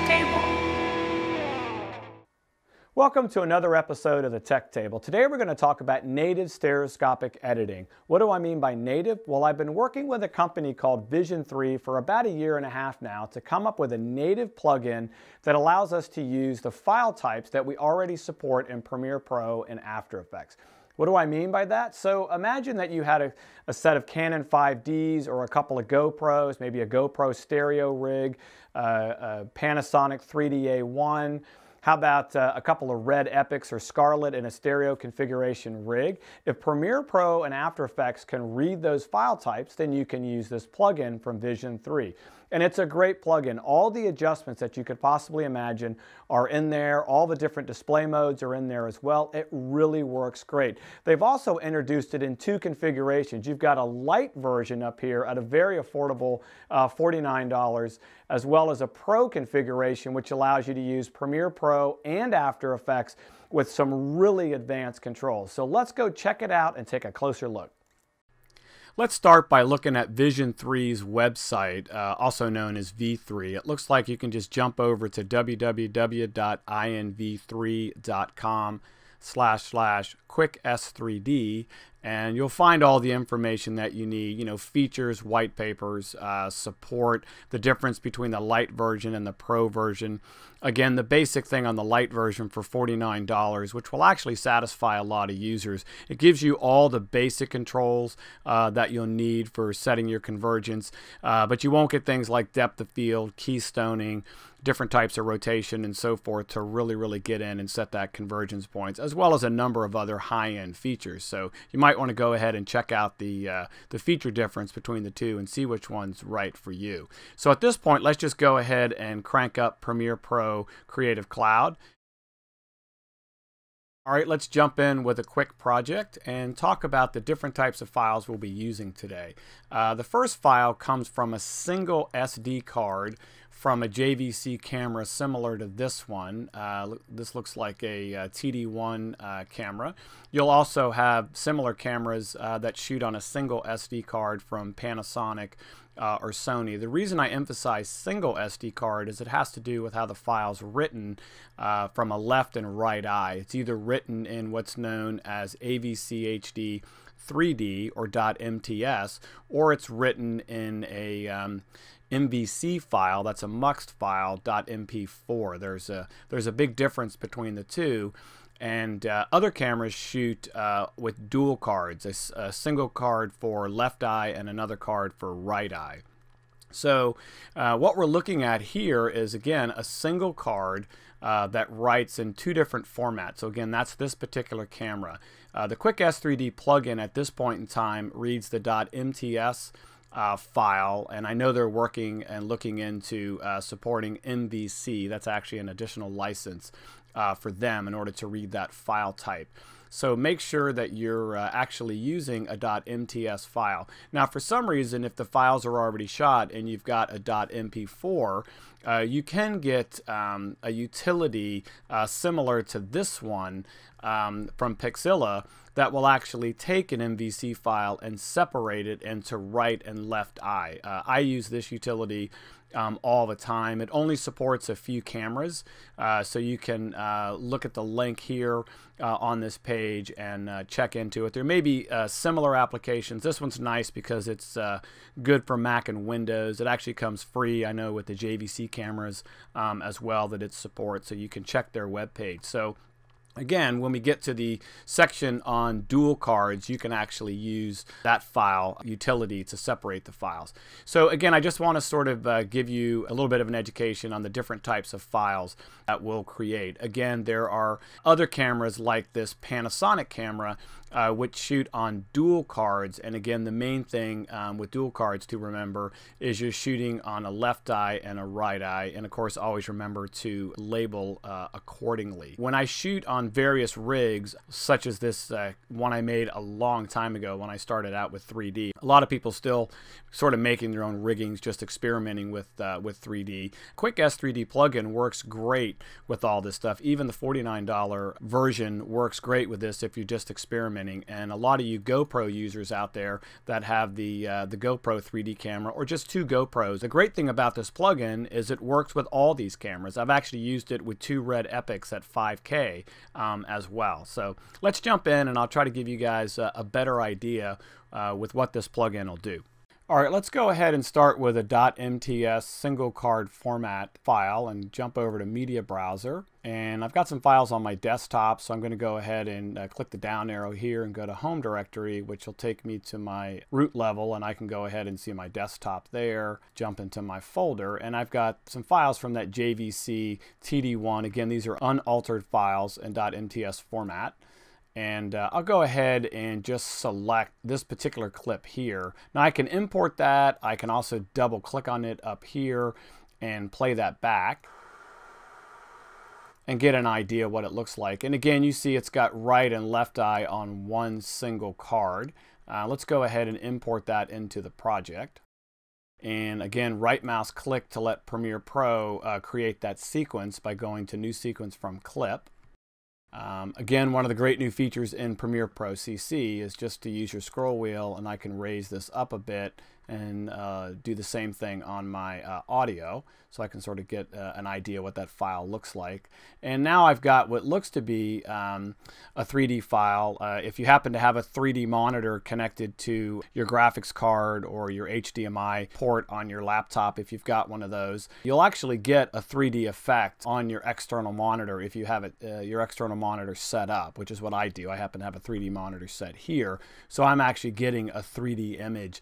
Table. Welcome to another episode of the Tech Table. Today we're going to talk about native stereoscopic editing. What do I mean by native? Well, I've been working with a company called Vision 3 for about a year and a half now to come up with a native plugin that allows us to use the file types that we already support in Premiere Pro and After Effects. What do I mean by that? So imagine that you had a set of Canon 5Ds or a couple of GoPros, maybe a GoPro stereo rig, a Panasonic 3D-A1. How about a couple of Red Epics or Scarlett in a stereo configuration rig? If Premiere Pro and After Effects can read those file types, then you can use this plugin from Vision 3. And it's a great plugin. All the adjustments that you could possibly imagine are in there. All the different display modes are in there as well. It really works great. They've also introduced it in two configurations. You've got a Lite version up here at a very affordable $49, as well as a Pro configuration, which allows you to use Premiere Pro and After Effects with some really advanced controls. So let's go check it out and take a closer look. Let's start by looking at Vision 3's website, also known as V3. It looks like you can just jump over to www.inv3.com/QuickS3D, and you'll find all the information that you need, features, white papers, support, the difference between the Lite version and the Pro version. Again, the basic thing on the Lite version for $49, which will actually satisfy a lot of users. It gives you all the basic controls that you'll need for setting your convergence, but you won't get things like depth of field, keystoning, different types of rotation and so forth to really get in and set that convergence points, as well as a number of other high-end features. So you might want to go ahead and check out the feature difference between the two and see which one's right for you. So at this point, let's just go ahead and crank up Premiere Pro Creative Cloud. All right, let's jump in with a quick project and talk about the different types of files we'll be using today. The first file comes from a single SD card from a JVC camera similar to this one. This looks like a TD1 camera. You'll also have similar cameras that shoot on a single SD card from Panasonic or Sony. The reason I emphasize single SD card is it has to do with how the file's written from a left and right eye. It's either written in what's known as AVC HD 3D or .mts, or it's written in a MVC file, that's a muxed file, .mp4. There's a big difference between the two, and other cameras shoot with dual cards, a single card for left eye and another card for right eye. So what we're looking at here is, again, a single card that writes in two different formats. So again, that's this particular camera. The QuickS3D plugin at this point in time reads the .mts file, and I know they're working and looking into supporting MVC. That's actually an additional license for them in order to read that file type. So make sure that you're actually using a .mts file. Now, for some reason, if the files are already shot and you've got a .mp4, you can get a utility similar to this one from Pixilla that will actually take an MVC file and separate it into right and left eye. I use this utility all the time. It only supports a few cameras, so you can look at the link here on this page and check into it. There may be similar applications. This one's nice because it's good for Mac and Windows. It actually comes free, I know, with the JVC cameras as well that it supports, so you can check their webpage. So again, when we get to the section on dual cards, you can actually use that file utility to separate the files. So again, I just want to sort of give you a little bit of an education on the different types of files that we'll create. Again, there are other cameras like this Panasonic camera which shoot on dual cards, and again, the main thing with dual cards to remember is you're shooting on a left eye and a right eye, and of course always remember to label accordingly. When I shoot on on various rigs, such as this one I made a long time ago when I started out with 3D. A lot of people still sort of making their own riggings, just experimenting with 3D. QuickS3D plugin works great with all this stuff. Even the $49 version works great with this if you're just experimenting. And a lot of you GoPro users out there that have the GoPro 3D camera, or just two GoPros. The great thing about this plugin is it works with all these cameras. I've actually used it with two Red Epics at 5K as well. So let's jump in and I'll try to give you guys a better idea with what this plugin will do. All right, let's go ahead and start with a .mts single card format file and jump over to Media Browser. And I've got some files on my desktop, so I'm going to go ahead and click the down arrow here and go to Home Directory, which will take me to my root level, and I can go ahead and see my desktop there, jump into my folder, and I've got some files from that JVC TD1. Again, these are unaltered files in .mts format. And I'll go ahead and just select this particular clip here. Now I can import that. I can also double click on it up here and play that back and get an idea what it looks like. And again, you see it's got right and left eye on one single card. Let's go ahead and import that into the project. And again, right mouse click to let Premiere Pro create that sequence by going to New Sequence from Clip. Again, one of the great new features in Premiere Pro CC is just to use your scroll wheel, and I can raise this up a bit and do the same thing on my audio, so I can sort of get an idea what that file looks like. And now I've got what looks to be a 3D file. If you happen to have a 3D monitor connected to your graphics card or your HDMI port on your laptop, if you've got one of those, you'll actually get a 3D effect on your external monitor if you have it, your external monitor set up, which is what I do. I happen to have a 3D monitor set here, so I'm actually getting a 3D image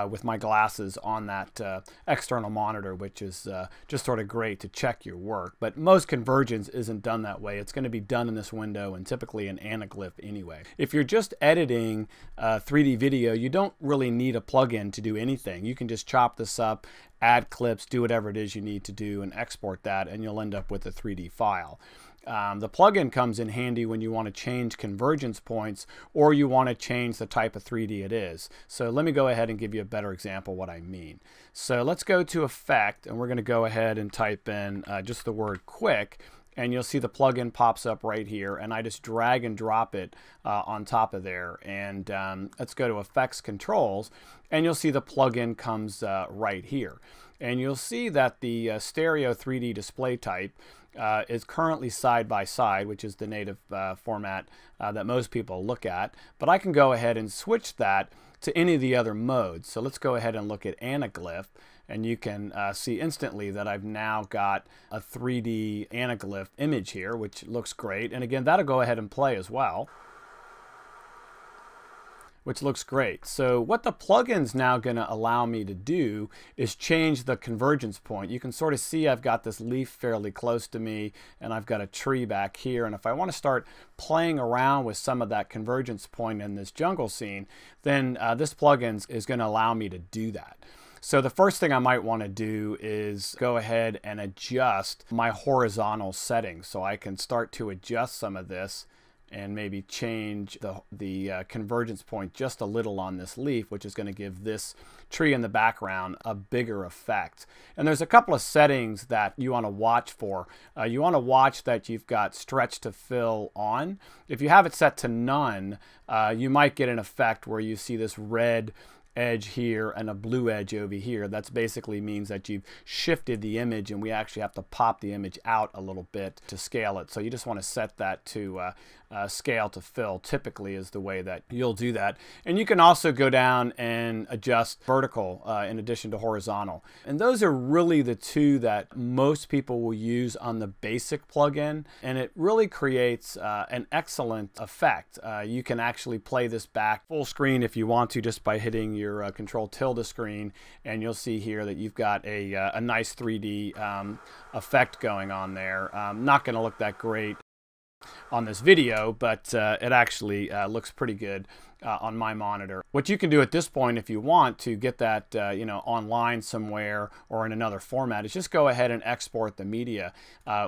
with my glasses on that external monitor, which is just sort of great to check your work. But most convergence isn't done that way. It's going to be done in this window and typically in Anaglyph anyway. If you're just editing 3D video, you don't really need a plugin to do anything. You can just chop this up, add clips, do whatever it is you need to do, and export that, and you'll end up with a 3D file. The plugin comes in handy when you want to change convergence points or you want to change the type of 3D it is. So let me go ahead and give you a better example of what I mean. So let's go to Effect, and we're going to go ahead and type in just the word quick, and you'll see the plugin pops up right here, and I just drag and drop it on top of there. And let's go to Effects Controls, and you'll see the plugin comes right here. And you'll see that the stereo 3D display type is currently side by side, which is the native format that most people look at. But I can go ahead and switch that to any of the other modes. So let's go ahead and look at Anaglyph, and you can see instantly that I've now got a 3D Anaglyph image here, which looks great. And again, that'll go ahead and play as well, which looks great. So what the plugin's now going to allow me to do is change the convergence point. You can sort of see I've got this leaf fairly close to me, and I've got a tree back here. And if I want to start playing around with some of that convergence point in this jungle scene, then this plugin is going to allow me to do that. So the first thing I might want to do is go ahead and adjust my horizontal settings, so I can start to adjust some of this and maybe change the convergence point just a little on this leaf, which is going to give this tree in the background a bigger effect. And there's a couple of settings that you want to watch for. You want to watch that you've got stretch to fill on. If you have it set to none, you might get an effect where you see this red edge here and a blue edge over here. That basically means that you've shifted the image, and we actually have to pop the image out a little bit to scale it. So you just want to set that to scale to fill, typically is the way that you'll do that. And you can also go down and adjust vertical in addition to horizontal. And those are really the two that most people will use on the basic plugin, and it really creates an excellent effect. You can actually play this back full screen if you want to, just by hitting your Control tilde screen, and you'll see here that you've got a nice 3D effect going on there. Not going to look that great on this video, but it actually looks pretty good on my monitor. What you can do at this point, if you want to get that online somewhere or in another format, is just go ahead and export the media.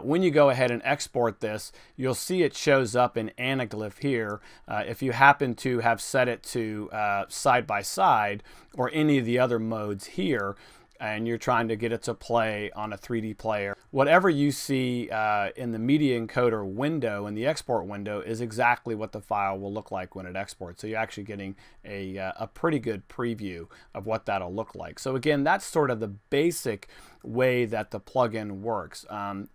When you go ahead and export this, you'll see it shows up in Anaglyph here. If you happen to have set it to side by side or any of the other modes here, and you're trying to get it to play on a 3D player, whatever you see in the media encoder window, in the export window, is exactly what the file will look like when it exports. So you're actually getting a pretty good preview of what that'll look like. So again, that's sort of the basic way that the plugin works.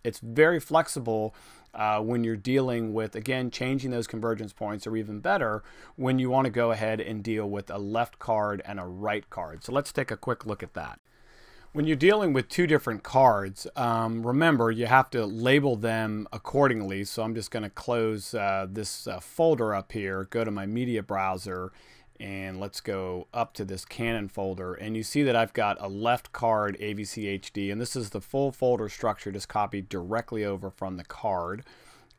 It's very flexible when you're dealing with, again, changing those convergence points, or even better, when you want to go ahead and deal with a left card and a right card. So let's take a quick look at that. When you're dealing with two different cards, remember you have to label them accordingly. So I'm just going to close this folder up here, go to my media browser, and let's go up to this Canon folder. And you see that I've got a left card AVC HD, and this is the full folder structure just copied directly over from the card.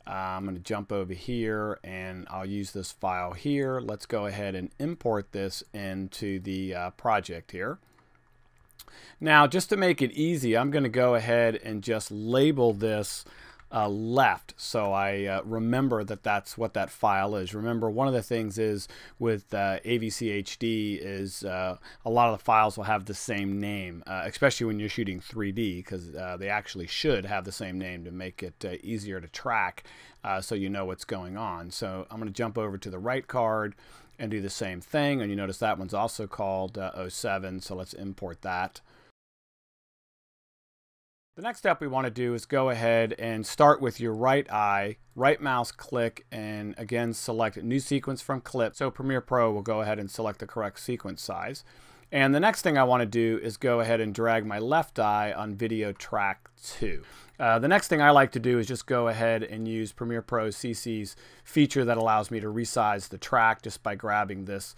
I'm going to jump over here and I'll use this file here. Let's go ahead and import this into the project here. Now, just to make it easy, I'm going to go ahead and just label this left, so I remember that that's what that file is. Remember, one of the things is with AVC HD is a lot of the files will have the same name, especially when you're shooting 3D, because they actually should have the same name to make it easier to track, so you know what's going on. So I'm going to jump over to the right card and do the same thing, and you notice that one's also called 07, so let's import that. The next step we want to do is go ahead and start with your right eye, right mouse click, and again select new sequence from clip. So Premiere Pro will go ahead and select the correct sequence size. And the next thing I want to do is go ahead and drag my left eye on video track 2. The next thing I like to do is just go ahead and use Premiere Pro CC's feature that allows me to resize the track just by grabbing this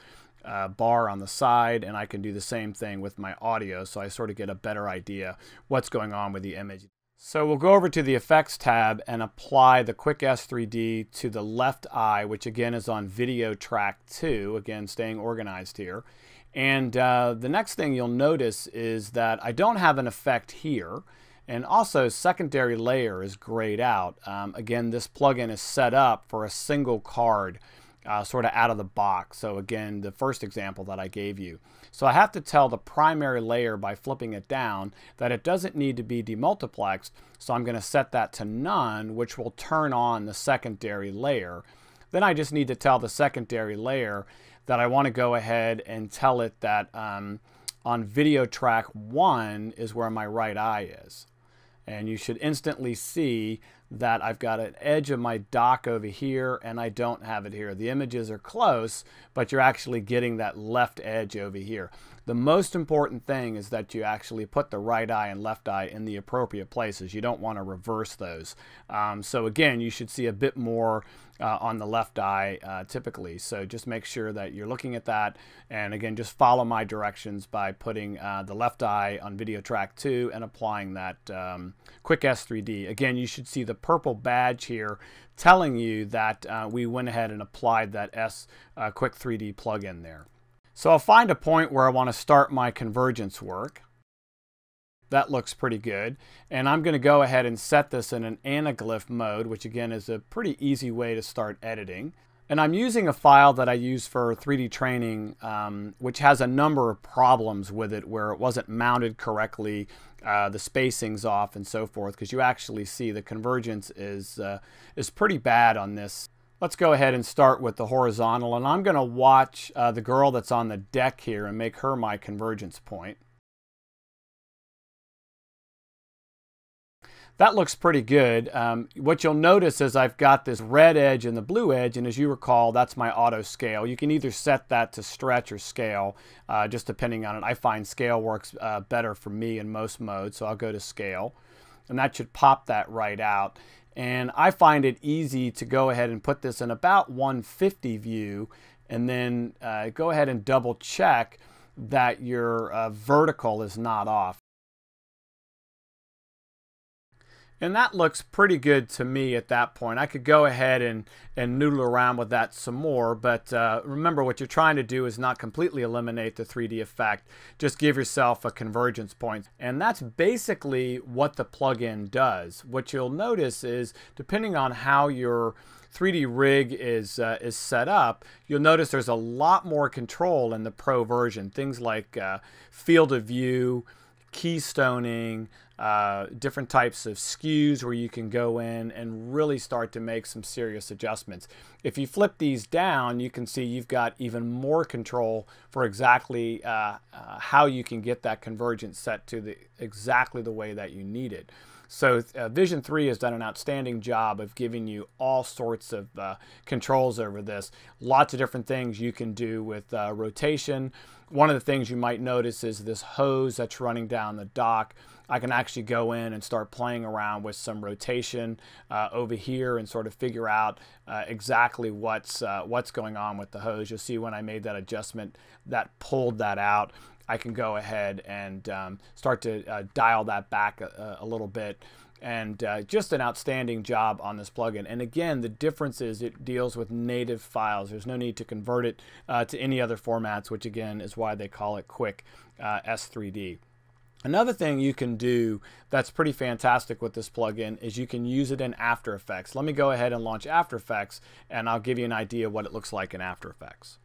bar on the side, and I can do the same thing with my audio, so I sort of get a better idea what's going on with the image. So we'll go over to the Effects tab and apply the QuickS3D to the left eye, which again is on video track 2, again staying organized here. And the next thing you'll notice is that I don't have an effect here, and also secondary layer is grayed out. Again, this plugin is set up for a single card, sort of out of the box. So again, the first example that I gave you. So I have to tell the primary layer by flipping it down that it doesn't need to be demultiplexed. So I'm going to set that to none, which will turn on the secondary layer. Then I just need to tell the secondary layer that I want to go ahead and tell it that on video track 1 is where my right eye is. And you should instantly see that I've got an edge of my dock over here and I don't have it here. The images are close, but you're actually getting that left edge over here. The most important thing is that you actually put the right eye and left eye in the appropriate places. You don't want to reverse those. So again, you should see a bit more on the left eye typically. So just make sure that you're looking at that. And again, just follow my directions by putting the left eye on video track 2 and applying that QuickS3D. Again, you should see the purple badge here telling you that we went ahead and applied that QuickS3D plugin there. So I'll find a point where I want to start my convergence work. That looks pretty good. And I'm going to go ahead and set this in an Anaglyph mode, which again is a pretty easy way to start editing. And I'm using a file that I use for 3D training, which has a number of problems with it where it wasn't mounted correctly, the spacing's off and so forth, because you actually see the convergence is pretty bad on this. Let's go ahead and start with the horizontal, and I'm going to watch the girl that's on the deck here and make her my convergence point. That looks pretty good. What you'll notice is I've got this red edge and the blue edge, and as you recall, that's my auto scale. You can either set that to stretch or scale, just depending on it. I find scale works better for me in most modes, so I'll go to scale, and that should pop that right out. And I find it easy to go ahead and put this in about 150 view, and then go ahead and double check that your vertical is not off. And that looks pretty good to me at that point. I could go ahead and noodle around with that some more, but remember, what you're trying to do is not completely eliminate the 3D effect. Just give yourself a convergence point. And that's basically what the plugin does. What you'll notice is, depending on how your 3D rig is set up, you'll notice there's a lot more control in the Pro version. Things like field of view, keystoning, different types of skews where you can go in and really start to make some serious adjustments. If you flip these down, you can see you've got even more control for exactly how you can get that convergence set to exactly the way that you need it. So Vision 3 has done an outstanding job of giving you all sorts of controls over this. Lots of different things you can do with rotation. One of the things you might notice is this hose that's running down the dock. I can actually go in and start playing around with some rotation over here and sort of figure out exactly what's going on with the hose. You'll see when I made that adjustment, that pulled that out. I can go ahead and start to dial that back a little bit. And just an outstanding job on this plugin. And again, the difference is it deals with native files. There's no need to convert it to any other formats, which again is why they call it QuickS3D. Another thing you can do that's pretty fantastic with this plugin is you can use it in After Effects. Let me go ahead and launch After Effects, and I'll give you an idea of what it looks like in After Effects.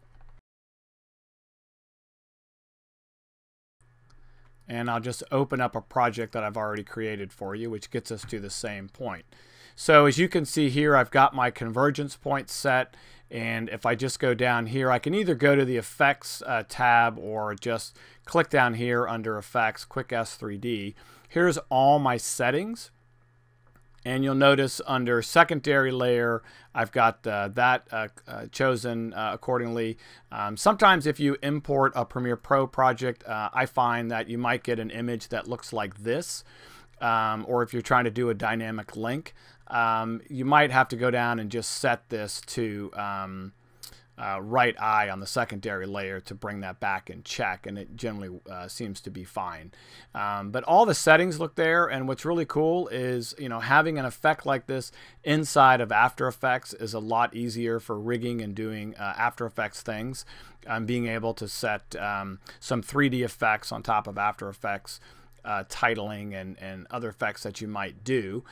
And I'll just open up a project that I've already created for you, which gets us to the same point. So as you can see here, I've got my convergence point set, and if I just go down here, I can either go to the Effects tab or just click down here under Effects, QuickS3D. Here's all my settings. And you'll notice under secondary layer, I've got that chosen accordingly. Sometimes if you import a Premiere Pro project, I find that you might get an image that looks like this. Or if you're trying to do a dynamic link, you might have to go down and just set this to right eye on the secondary layer to bring that back in check, and it generally seems to be fine. But all the settings look there, and what's really cool is, you know, having an effect like this inside of After Effects is a lot easier for rigging and doing After Effects things. Being able to set some 3D effects on top of After Effects, titling and other effects that you might do.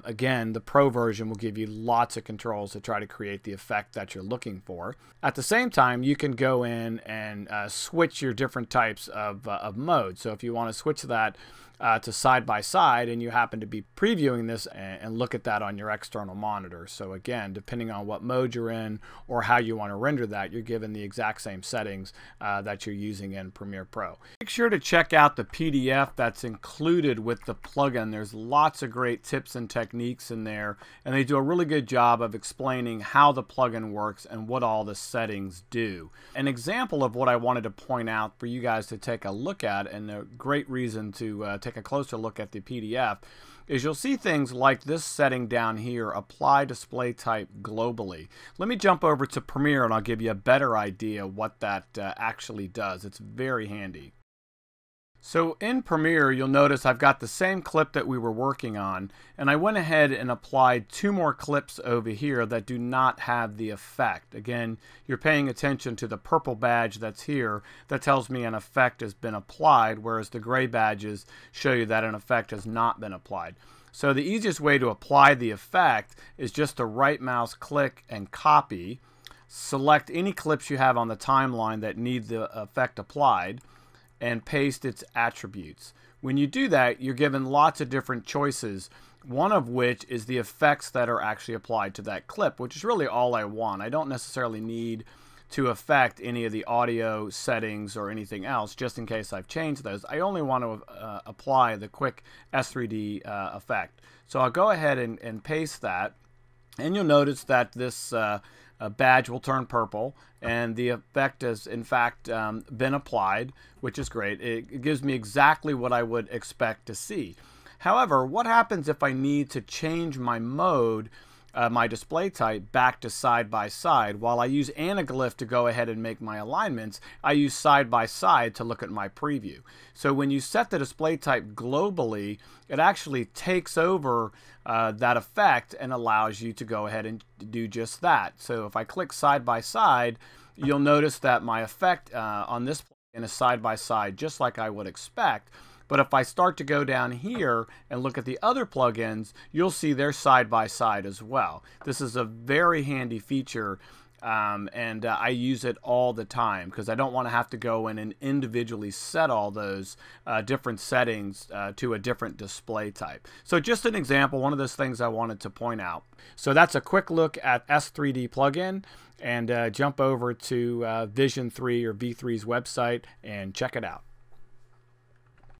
Again, the Pro version will give you lots of controls to try to create the effect that you're looking for. At the same time, you can go in and switch your different types of modes. So if you want to switch that to side by side, and you happen to be previewing this and look at that on your external monitor. So again, depending on what mode you're in or how you want to render that, you're given the exact same settings that you're using in Premiere Pro. Make sure to check out the PDF that's included with the plugin. There's lots of great tips and techniques in there, and they do a really good job of explaining how the plugin works and what all the settings do. An example of what I wanted to point out for you guys to take a look at, and a great reason to take a closer look at the PDF, is you'll see things like this setting down here, apply display type globally. Let me jump over to Premiere and I'll give you a better idea what that actually does. It's very handy. So in Premiere, you'll notice I've got the same clip that we were working on, and I went ahead and applied 2 more clips over here that do not have the effect. Again, you're paying attention to the purple badge that's here that tells me an effect has been applied, whereas the gray badges show you that an effect has not been applied. So the easiest way to apply the effect is just to right mouse click and copy, select any clips you have on the timeline that need the effect applied, and paste its attributes. When you do that, you're given lots of different choices, one of which is the effects that are actually applied to that clip, which is really all I want. I don't necessarily need to affect any of the audio settings or anything else, just in case I've changed those. I only want to apply the QuickS3D effect. So I'll go ahead and paste that, and you'll notice that this badge will turn purple, and the effect has in fact been applied, which is great. It gives me exactly what I would expect to see. However, what happens if I need to change my mode my display type back to side by side. While I use Anaglyph to go ahead and make my alignments, I use side by side to look at my preview. So when you set the display type globally, it actually takes over that effect and allows you to go ahead and do just that. So if I click side by side, you'll notice that my effect on this plugin is side by side, just like I would expect. But if I start to go down here and look at the other plugins, you'll see they're side by side as well. This is a very handy feature, and I use it all the time because I don't want to have to go in and individually set all those different settings to a different display type. So just an example, one of those things I wanted to point out. So that's a quick look at S3D plugin, and jump over to Vision 3 or V3's website and check it out.